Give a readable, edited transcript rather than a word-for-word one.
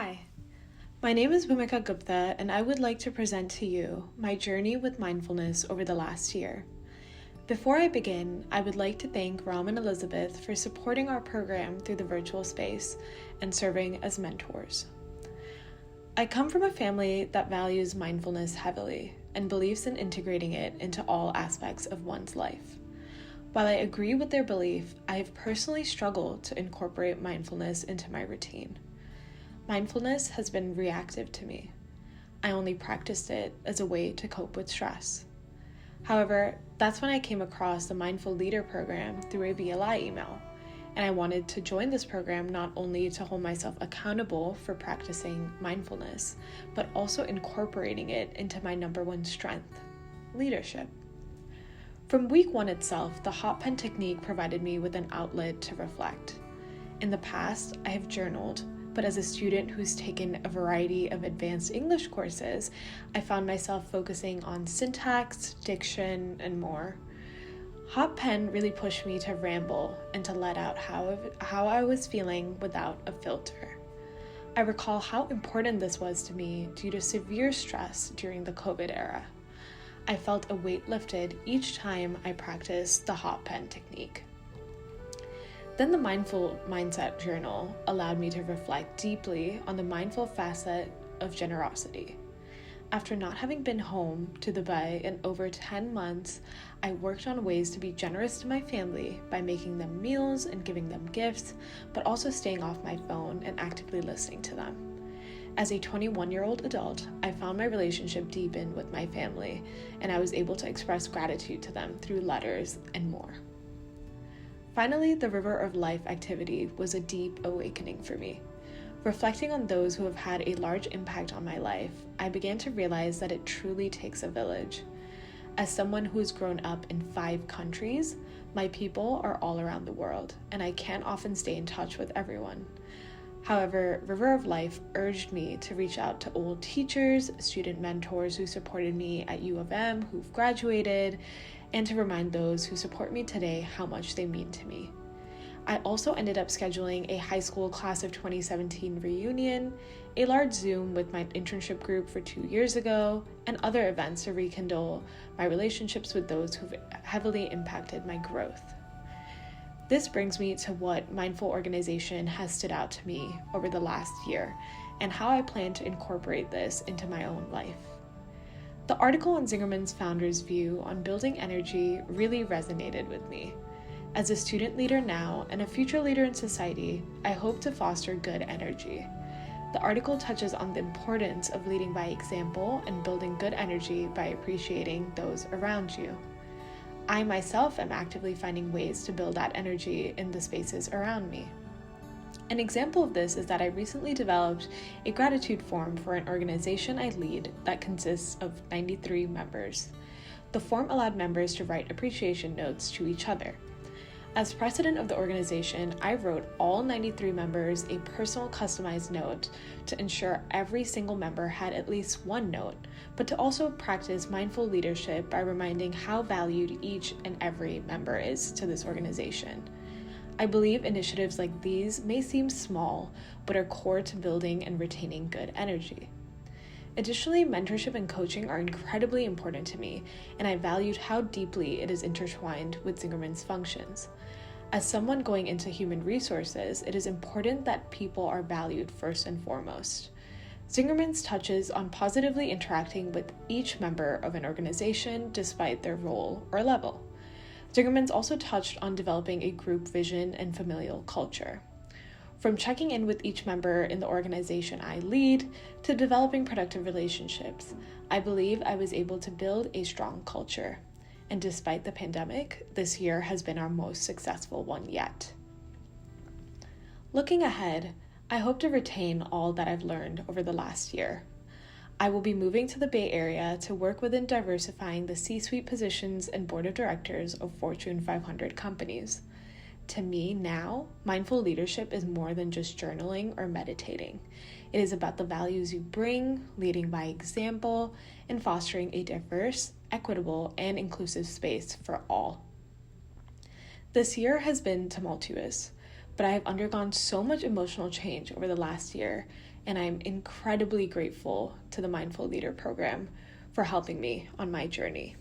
Hi, my name is Bhoomika Gupta, and I would like to present to you my journey with mindfulness over the last year. Before I begin, I would like to thank Ram and Elizabeth for supporting our program through the virtual space and serving as mentors. I come from a family that values mindfulness heavily and believes in integrating it into all aspects of one's life. While I agree with their belief, I have personally struggled to incorporate mindfulness into my routine. Mindfulness has been reactive to me. I only practiced it as a way to cope with stress. However, that's when I came across the Mindful Leader program through a BLI email, and I wanted to join this program not only to hold myself accountable for practicing mindfulness, but also incorporating it into my number one strength, leadership. From week one itself, the hot pen technique provided me with an outlet to reflect. In the past, I have journaled, but as a student who's taken a variety of advanced English courses, I found myself focusing on syntax, diction, and more. Hot pen really pushed me to ramble and to let out how I was feeling without a filter. I recall how important this was to me due to severe stress during the COVID era. I felt a weight lifted each time I practiced the hot pen technique. Then the Mindful Mindset Journal allowed me to reflect deeply on the mindful facet of generosity. After not having been home to Dubai in over 10 months, I worked on ways to be generous to my family by making them meals and giving them gifts, but also staying off my phone and actively listening to them. As a 21-year-old adult, I found my relationship deepened with my family, and I was able to express gratitude to them through letters and more. Finally, the River of Life activity was a deep awakening for me. Reflecting on those who have had a large impact on my life, I began to realize that it truly takes a village. As someone who has grown up in 5 countries, my people are all around the world, and I can't often stay in touch with everyone. However, River of Life urged me to reach out to old teachers, student mentors who supported me at U of M who've graduated, and to remind those who support me today how much they mean to me. I also ended up scheduling a high school class of 2017 reunion, a large Zoom with my internship group for 2 years ago, and other events to rekindle my relationships with those who've heavily impacted my growth. This brings me to what mindful organization has stood out to me over the last year and how I plan to incorporate this into my own life. The article on Zingerman's founder's view on building energy really resonated with me. As a student leader now and a future leader in society, I hope to foster good energy. The article touches on the importance of leading by example and building good energy by appreciating those around you. I myself am actively finding ways to build that energy in the spaces around me. An example of this is that I recently developed a gratitude form for an organization I lead that consists of 93 members. The form allowed members to write appreciation notes to each other. As president of the organization, I wrote all 93 members a personal customized note to ensure every single member had at least one note, but to also practice mindful leadership by reminding how valued each and every member is to this organization. I believe initiatives like these may seem small, but are core to building and retaining good energy. Additionally, mentorship and coaching are incredibly important to me, and I valued how deeply it is intertwined with Zingerman's functions. As someone going into human resources, it is important that people are valued first and foremost. Zingerman's touches on positively interacting with each member of an organization despite their role or level. Zingerman's also touched on developing a group vision and familial culture. From checking in with each member in the organization I lead to developing productive relationships, I believe I was able to build a strong culture. And despite the pandemic, this year has been our most successful one yet. Looking ahead, I hope to retain all that I've learned over the last year. I will be moving to the Bay Area to work within diversifying the C-suite positions and board of directors of Fortune 500 companies. To me now, mindful leadership is more than just journaling or meditating. It is about the values you bring, leading by example, and fostering a diverse, equitable, and inclusive space for all. This year has been tumultuous, but I have undergone so much emotional change over the last year, and I'm incredibly grateful to the Mindful Leader program for helping me on my journey.